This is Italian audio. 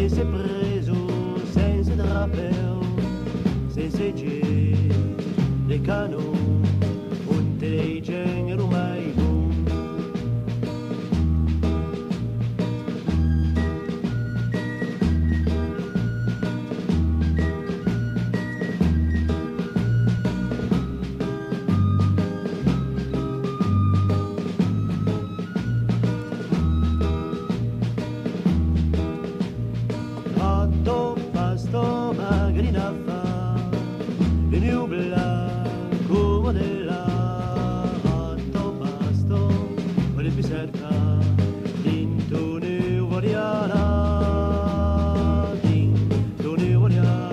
se preso senza drapèu, senza dich, le cano, un te dei generi mai buon. Rata Pasta, Magali na fa, e nu blanc come della Rata Pasta, quelle più cerca, dinto ne variana, dinto ne variana.